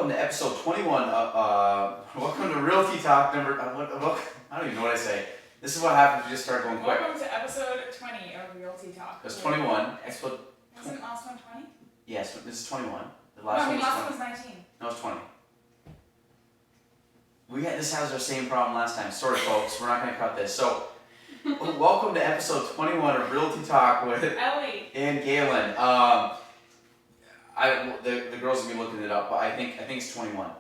welcome to episode 21 of, welcome to Realty Talk number, I don't even know what I say. This is what happens if you just start going quick. Welcome to episode 20 of Realty Talk. It's 21. Wasn't last one 20? Yes, this is 21. The last one was 19. No, it's 20. This has our same problem last time. Sorry, folks. We're not going to cut this. So, welcome to episode 21 of Realty Talk with Ellie and Galen. The girls will be looking it up, but I think it's 21.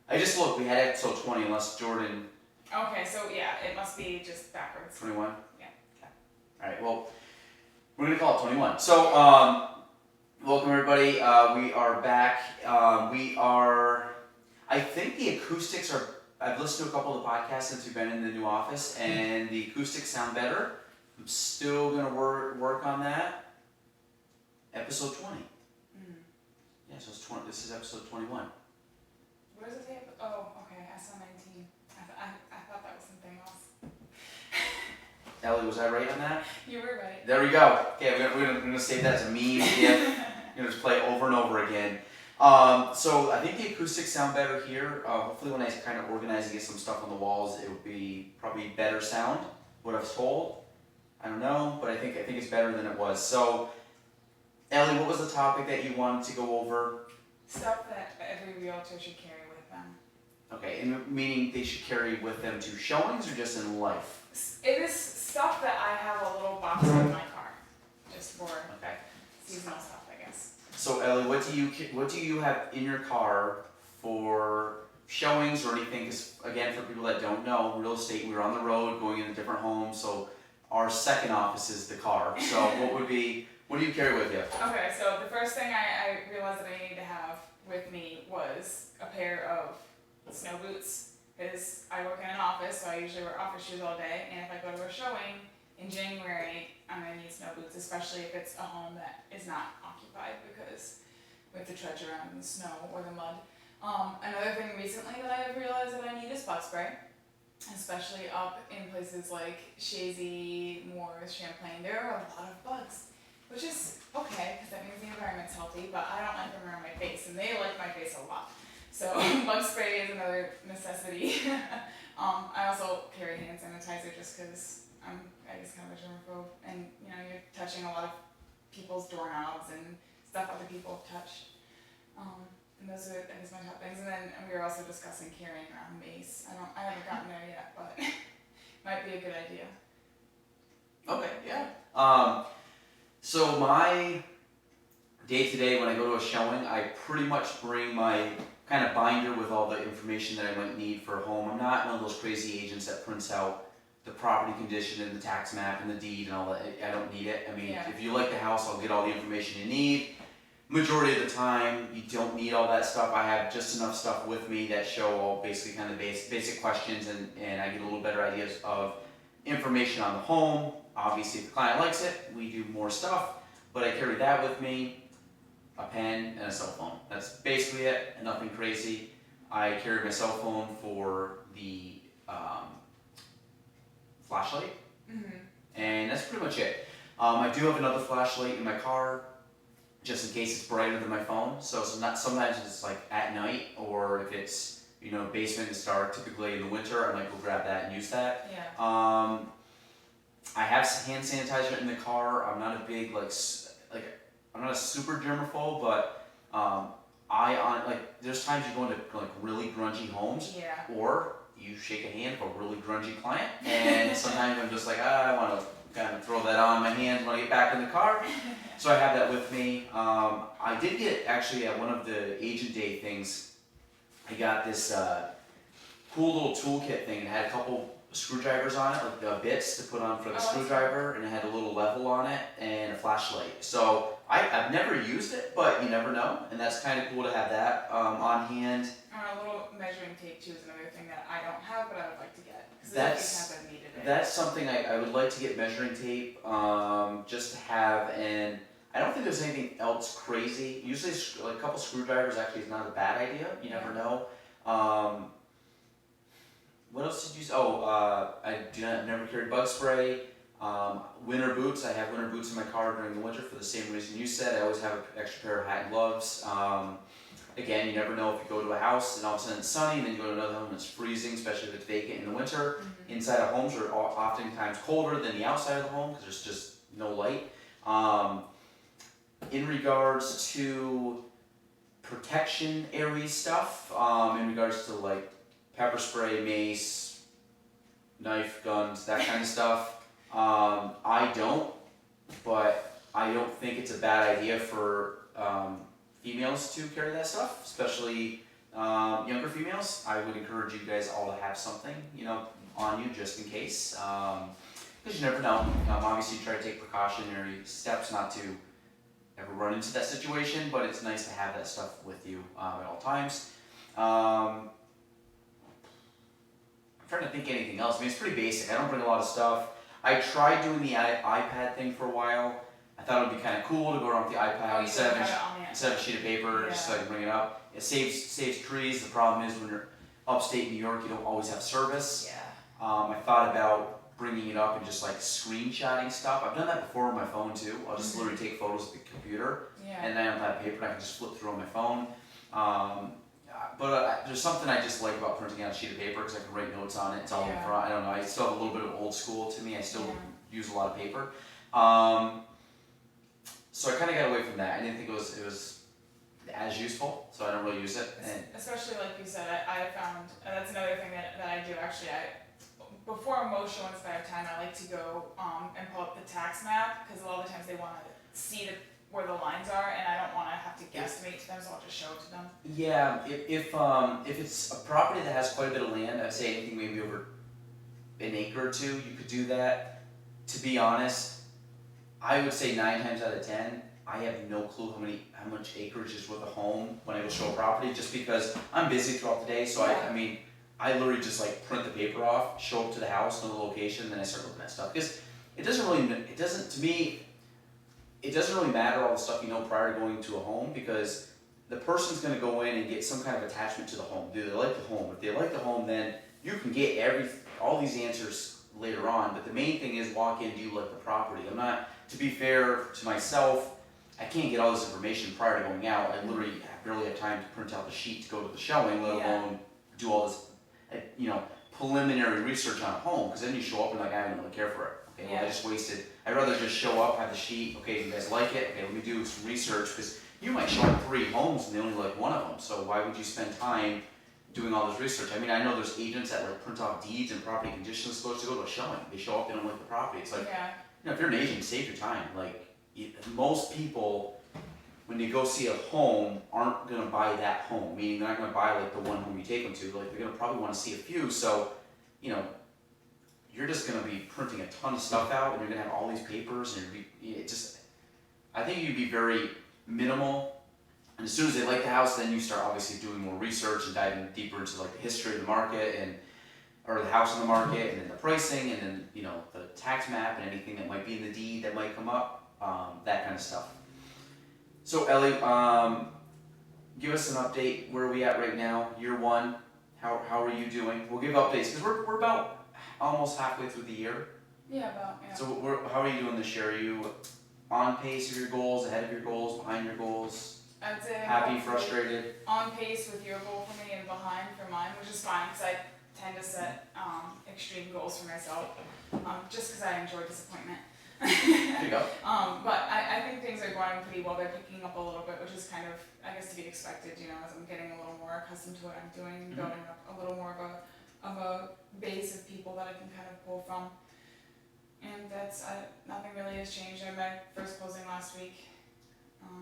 I just looked. We had episode 20, unless Jordan. Okay, so yeah, it must be just backwards. 21. Yeah. Okay. All right. Well, we're gonna call it 21. So, welcome everybody. We are back. I think the acoustics are. I've listened to a couple of the podcasts since we've been in the new office, and the acoustics sound better. I'm still gonna work on that. Episode 20. Yeah, so it's 20. This is episode 21. What does it say? Oh, okay. I saw 19. I thought that was something else. Ellie, was I right on that? You were right. There we go. Okay, we're gonna save that as a meme. Yeah, you know, just play over and over again. So I think the acoustics sound better here. Hopefully, when I kind of organize and get some stuff on the walls, it will be probably better sound. What I was told, I don't know, but I think it's better than it was. So, Ellie, what was the topic that you wanted to go over? Stuff that every realtor should carry with them. Okay, and meaning they should carry with them to showings or just in life? It is stuff that I have a little box in my car, just for seasonal stuff, I guess. So Ellie, what do you have in your car for showings or anything? Because again, for people that don't know, real estate, we're on the road going into different homes, so our second office is the car. So what do you carry with you? Okay, so the first thing I realized that I needed to have with me was a pair of snow boots, because I work in an office, so I usually wear office shoes all day, and if I go to a showing in January, I'm going to need snow boots, especially if it's a home that is not occupied, because we have to trudge around in the snow or the mud. Another thing recently that I have realized that I need is bug spray, especially up in places like Shazy, Moores, Champlain. There are a lot of bugs, which is okay, because that means the environment's healthy, but I don't like them around my face, and they like my face a lot. So bug spray is another necessity. I also carry hand sanitizer just because I guess kind of a germaphobe, and you know, you're touching a lot of people's doorknobs and stuff other people have touched. And those are, I guess, my top things. And then we were also discussing carrying around mace. I haven't gotten there yet, but might be a good idea. Okay, yeah. So my day-to-day when I go to a showing, I pretty much bring my kind of binder with all the information that I might need for a home. I'm not one of those crazy agents that prints out the property condition and the tax map and the deed and all that. I don't need it. I mean, If you like the house, I'll get all the information you need. Majority of the time, you don't need all that stuff. I have just enough stuff with me that show all basically kind of basic questions, and I get a little better ideas of information on the home. Obviously, if the client likes it, we do more stuff, but I carry that with me, a pen, and a cell phone. That's basically it, nothing crazy. I carry my cell phone for the flashlight, and that's pretty much it. I do have another flashlight in my car, just in case it's brighter than my phone. So sometimes it's like at night, or if it's basement is dark. Typically in the winter, I might go grab that and use that. Yeah. I have hand sanitizer in the car. I'm not a big I'm not a super germaphobe, but there's times you go into like really grungy homes, or you shake a hand for a really grungy client, and sometimes I'm just like, I want to kind of throw that on my hands when I get back in the car. So I have that with me. I did get actually at one of the agent day things, I got this cool little toolkit thing. It had a couple screwdrivers on it, like the bits to put on for the screwdriver, and it had a little level on it and a flashlight. So I've never used it, but you never know, and that's kind of cool to have that on hand. A little measuring tape too is another thing that I don't have, but I would like to get. That's something I would like to get, measuring tape, just to have, and I don't think there's anything else crazy. Usually like a couple screwdrivers actually is not a bad idea, you never know. What else did you say? I never carried bug spray. Winter boots, I have winter boots in my car during the winter for the same reason you said. I always have an extra pair of hat and gloves. again, you never know if you go to a house and all of a sudden it's sunny, and then you go to another home and it's freezing, especially if it's vacant in the winter. Inside of homes are oftentimes colder than the outside of the home because there's just no light. In regards to protection area stuff, in regards to like pepper spray, mace, knife, guns, that kind of stuff, I don't, but I don't think it's a bad idea for females to carry that stuff, especially younger females. I would encourage you guys all to have something, on you just in case, because you never know. Obviously, try to take precautionary steps not to ever run into that situation, but it's nice to have that stuff with you at all times. I'm trying to think anything else. I mean, it's pretty basic. I don't bring a lot of stuff. I tried doing the iPad thing for a while. I thought it would be kind of cool to go around with the iPad instead of a sheet of paper, just so I can bring it up. It saves trees. The problem is when you're upstate New York, you don't always have service. Yeah. I thought about bringing it up and just like screenshotting stuff. I've done that before on my phone too. I'll just literally take photos of the computer, and then I don't have paper and I can just flip through on my phone. But there's something I just like about printing out a sheet of paper because I can write notes on it. It's all in front. I don't know. I still have a little bit of old school to me. I still use a lot of paper. So I kind of got away from that. I didn't think it was as useful, so I don't really use it. And especially like you said, I found that's another thing that I do actually. Before most showings, if I have time, I like to go and pull up the tax map because a lot of the times they want to see where the lines are, and I don't want to have to guesstimate to them, so I'll just show it to them. Yeah, if it's a property that has quite a bit of land, I'd say anything maybe over an acre or two, you could do that. To be honest, I would say 9 times out of 10, I have no clue how much acreage is with a home when I go show a property, just because I'm busy throughout the day. So I literally just like print the paper off, show up to the house, know the location, and then I start looking at stuff. Because it doesn't really matter all the stuff you know prior to going to a home, because the person's going to go in and get some kind of attachment to the home. Do they like the home? If they like the home, then you can get all these answers later on. But the main thing is walk in, do you like the property? To be fair to myself, I can't get all this information prior to going out. I literally barely have time to print out the sheet to go to the showing, let alone do all this, preliminary research on a home. Because then you show up and like, I don't really care for it. Okay, well, I just wasted. I'd rather just show up, have the sheet. Okay, you guys like it? Okay, let me do some research, because you might show up 3 homes and they only like one of them. So why would you spend time doing all this research? I mean, I know there's agents that like print off deeds and property conditions supposed to go to a showing. They show up, they don't like the property. It's like, if you're an agent, save your time. Like most people, when they go see a home, aren't gonna buy that home. Meaning they're not gonna buy like the one home you take them to. Like they're gonna probably want to see a few. So, you're just going to be printing a ton of stuff out, and you're going to have all these papers, and I think you'd be very minimal. And as soon as they like the house, then you start obviously doing more research and diving deeper into like the history of the market or the house on the market, and then the pricing, and then the tax map and anything that might be in the deed that might come up, that kind of stuff. So Ellie, give us an update. Where are we at right now? Year 1. How are you doing? We'll give updates because we're about almost halfway through the year. Yeah, about. Yeah. So how are you doing this year? Are you on pace with your goals, ahead of your goals, behind your goals? I'd say happy, frustrated? On pace with your goal for me and behind for mine, which is fine because I tend to set extreme goals for myself, just because I enjoy disappointment. There you go. But I think things are going pretty well. They're picking up a little bit, which is kind of, I guess, to be expected, as I'm getting a little more accustomed to what I'm doing, building up a little more of a base of people that I can kind of pull from. And that's, nothing really has changed. I had my first closing last week.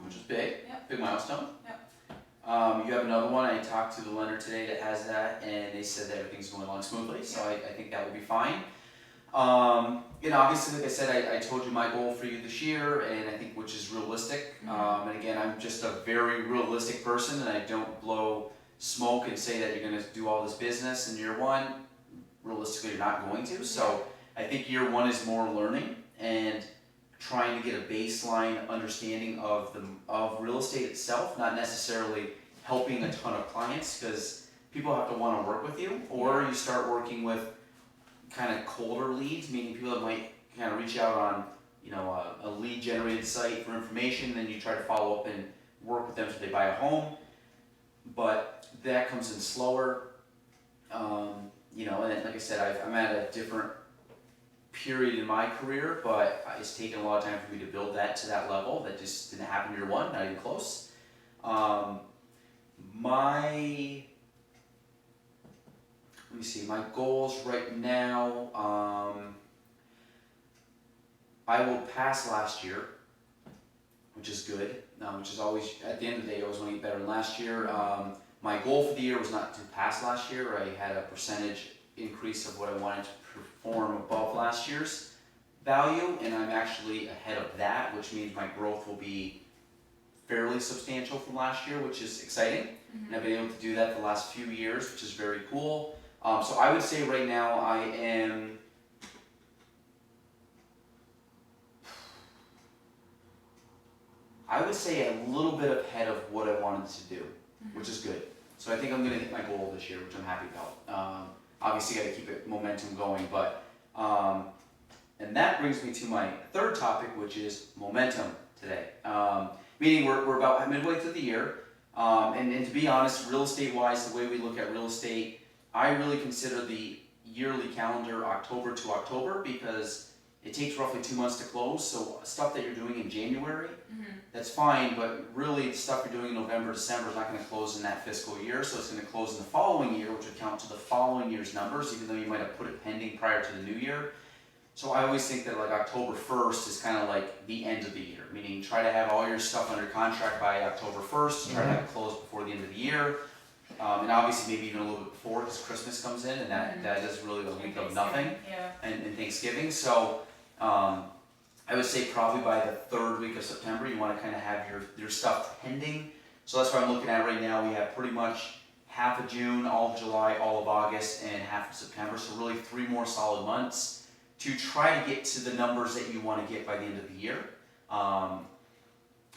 Which is big. Yep. Big milestone. Yep. You have another one. I talked to the lender today that has that, and they said that everything's going along smoothly, so I think that will be fine. Obviously, like I said, I told you my goal for you this year, and I think which is realistic. And again, I'm just a very realistic person, and I don't blow smoke and say that you're going to do all this business in year 1. Realistically, you're not going to. So I think year 1 is more learning and trying to get a baseline understanding of real estate itself, not necessarily helping a ton of clients, because people have to want to work with you, or you start working with kind of colder leads, meaning people that might kind of reach out on a lead generated site for information, then you try to follow up and work with them so they buy a home. but that comes in slower. You know, and then, like I said, I'm at a different period in my career, but it's taken a lot of time for me to build that to that level. That just didn't happen year one, not even close. My Let me see, my goals right now, I will pass last year, which is good, which is always, at the end of the day, I always want to get better than last year. My goal for the year was not to pass last year. I had a percentage increase of what I wanted to perform above last year's value, and I'm actually ahead of that, which means my growth will be fairly substantial from last year, which is exciting. And I've been able to do that the last few years, which is very cool. So I would say right now I would say a little bit ahead of what I wanted to do, which is good. So I think I'm gonna hit my goal this year, which I'm happy about. Obviously gotta keep it momentum going, but, and that brings me to my third topic, which is momentum today. Meaning we're about midway through the year, and to be honest, real estate wise, the way we look at real estate, I really consider the yearly calendar October to October because it takes roughly 2 months to close. So stuff that you're doing in January, that's fine, but really the stuff you're doing in November, December is not going to close in that fiscal year. So it's going to close in the following year, which would count to the following year's numbers, even though you might have put it pending prior to the new year. So I always think that like October 1st is kind of like the end of the year, meaning try to have all your stuff under contract by October 1st, try to have it closed before the end of the year. And obviously maybe even a little bit before because Christmas comes in and that is really the week of nothing, and Thanksgiving. So I would say probably by the third week of September you want to kind of have your stuff pending. So that's what I'm looking at right now. We have pretty much half of June, all of July, all of August, and half of September. So really 3 more solid months to try to get to the numbers that you want to get by the end of the year.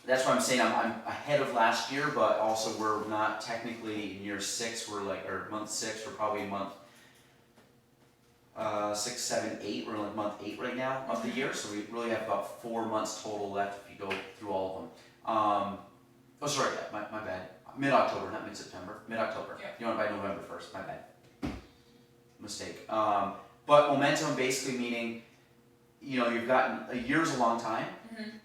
That's why I'm saying I'm ahead of last year, but also we're not technically in year 6. We're like, or month 6. We're probably in month 6, 7, 8. We're in like month 8 right now of the year, so we really have about 4 months total left if you go through all of them. Oh, sorry, my bad. Mid-October, not mid-September. Mid-October. Yeah. You want it by November 1st. My bad. Mistake. But momentum basically meaning, you know, you've gotten a year's a long time.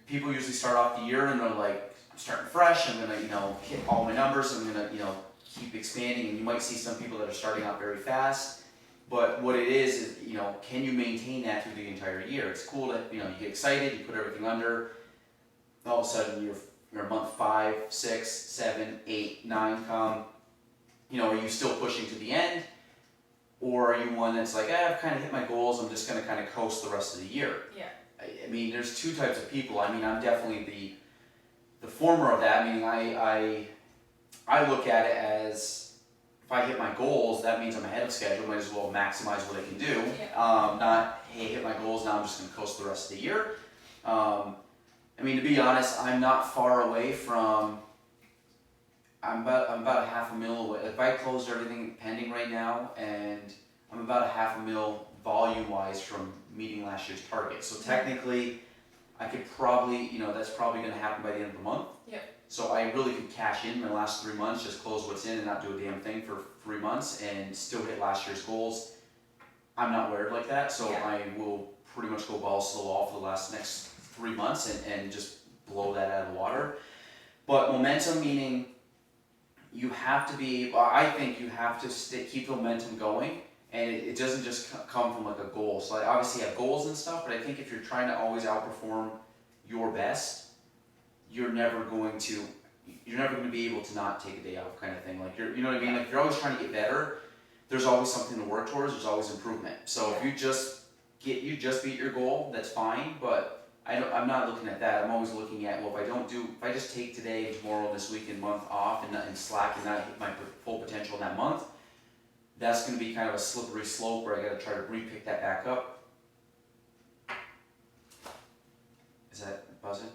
People usually start off the year and they're like, I'm starting fresh. I'm gonna, you know, hit all my numbers. I'm gonna, you know, keep expanding. And you might see some people that are starting out very fast. But what it is, you know, can you maintain that through the entire year? It's cool that, you know, you get excited, you put everything under. All of a sudden, you're month 5, 6, 7, 8, 9 come. You know, are you still pushing to the end? Or are you one that's like, I've kind of hit my goals, I'm just going to kind of coast the rest of the year? Yeah. I mean, there's 2 types of people. I mean, I'm definitely the former of that, meaning I look at it as if I hit my goals, that means I'm ahead of schedule, might as well maximize what I can do. Yeah. Not, hey, hit my goals, now I'm just going to coast the rest of the year. I mean, to be honest, I'm not far away from, I'm about a $500,000 away. If I closed everything pending right now, and I'm about a $500,000 volume-wise from meeting last year's target. So technically, I could probably, you know, that's probably going to happen by the end of the month. Yep. So I really could cash in my last 3 months, just close what's in and not do a damn thing for 3 months and still hit last year's goals. I'm not wired like that, so Yeah. I will pretty much go balls to the wall for the next 3 months and just blow that out of the water. But momentum meaning you have to be, I think you have to keep the momentum going, and it doesn't just come from like a goal. So I obviously have goals and stuff, but I think if you're trying to always outperform your best, you're never going to be able to not take a day off, kind of thing. Like you know what I mean? Like if you're always trying to get better, there's always something to work towards. There's always improvement. So if you just beat your goal, that's fine. But I'm not looking at that. I'm always looking at, well, if I just take today, tomorrow, this week, and month off and slack and not hit my full potential in that month, that's going to be kind of a slippery slope where I got to try to re-pick that back up. Is that buzzing?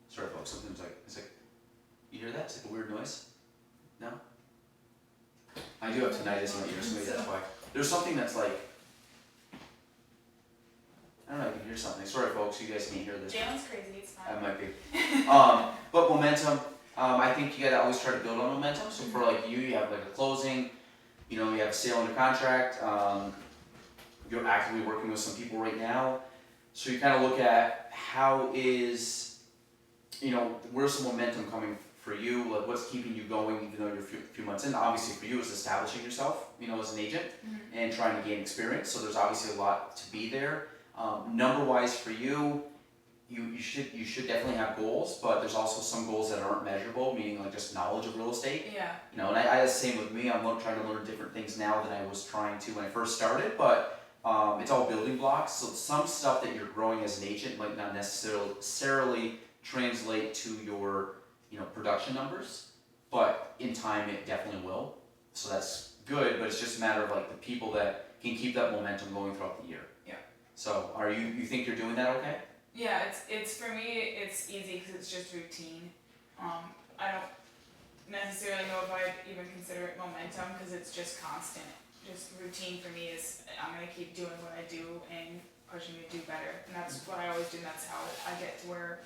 Sorry, folks. Something's like, it's like, you hear that? It's like a weird noise. No? I do have tinnitus in my ears, so maybe that's why. There's something that's like, I don't know, I can hear something. Sorry folks, you guys can't hear this. Jalen's crazy, it's fine. I might be. But momentum, I think you gotta always try to build on momentum. So for like you have like a closing, you know, you have a sale under contract. You're actively working with some people right now, so you kind of look at how is, you know, where's some momentum coming for you? Like what's keeping you going even though you're a few months in? Obviously for you, it's establishing yourself, you know, as an agent and trying to gain experience. So there's obviously a lot to be there. Number wise for you. You should definitely have goals, but there's also some goals that aren't measurable, meaning like just knowledge of real estate. Yeah. You know, and I the same with me. I'm trying to learn different things now than I was trying to when I first started, but it's all building blocks. So some stuff that you're growing as an agent might not necessarily translate to your, you know, production numbers, but in time it definitely will. So that's good, but it's just a matter of like the people that can keep that momentum going throughout the year. Yeah. So you think you're doing that okay? Yeah, it's for me, it's easy because it's just routine. I don't necessarily know if I'd even consider it momentum because it's just constant. Just routine for me is I'm gonna keep doing what I do and pushing to do better, and that's what I always do. And that's how I get to where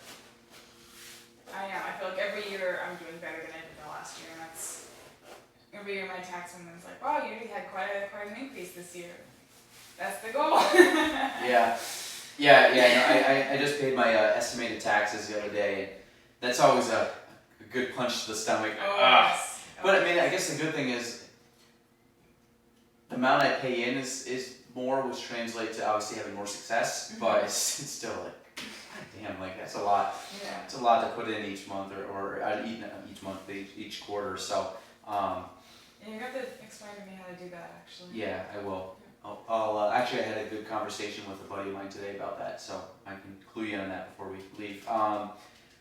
I am. I feel like every year I'm doing better than I did the last year, and that's every year my tax woman's like, "Wow, you had quite an increase this year." That's the goal. Yeah. No, I just paid my estimated taxes the other day, and that's always a good punch to the stomach. Yes. But I mean, I guess the good thing is the amount I pay in is more, which translates to obviously having more success. But it's still like, God damn, like that's a lot. Yeah. It's a lot to put in each month or each month, each quarter. So. Yeah, you have to explain to me how to do that actually. Yeah, I will. I'll actually, I had a good conversation with a buddy of mine today about that, so I can clue you in on that before we leave.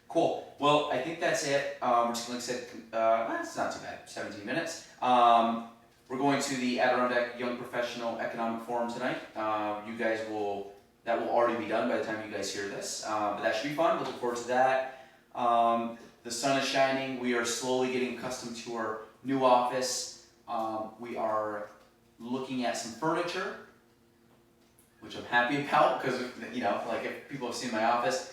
Cool. Well, I think that's it. We're just going to say, it's not too bad, 17 minutes. We're going to the Adirondack Young Professional Economic Forum tonight. That will already be done by the time you guys hear this, but that should be fun. Looking forward to that. The sun is shining. We are slowly getting accustomed to our new office. We are looking at some furniture, which I'm happy about because, you know, like if people have seen my office,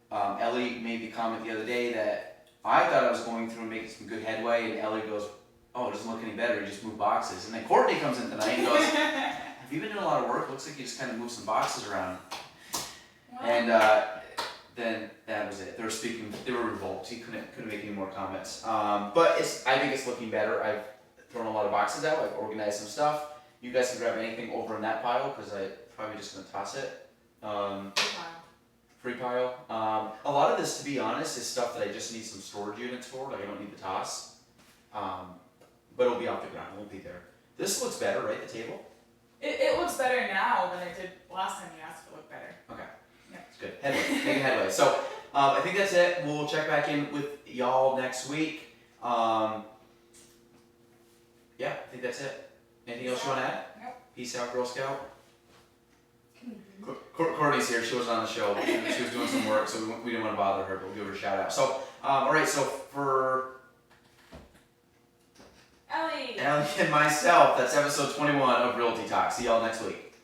Ellie made the comment the other day that I thought I was going through and making some good headway, and Ellie goes, "Oh, it doesn't look any better, you just move boxes." And then Courtney comes in tonight and goes, "Have you been doing a lot of work? Looks like you just kind of moved some boxes around." Wow. And then that was it. They were revolted. He couldn't make any more comments. But I think it's looking better. I've thrown a lot of boxes out. I've organized some stuff. You guys can grab anything over in that pile because I'm probably just gonna toss it. Free pile. A lot of this, to be honest, is stuff that I just need some storage units for. Like I don't need to toss. But it'll be off the ground. It won't be there. This looks better, right? The table. It looks better now than it did last time you asked if it looked better. Okay. Yeah. It's good. Headway. Making headway. So I think that's it. We'll check back in with y'all next week. Yeah, I think that's it. Anything else you want to add? Nope. Peace out, Girl Scout. Courtney's here. She wasn't on the show. She was doing some work, so we didn't want to bother her, but we'll give her a shout out. So, all right. So for Ellie and myself, that's episode 21 of Realty Talk. See y'all next week.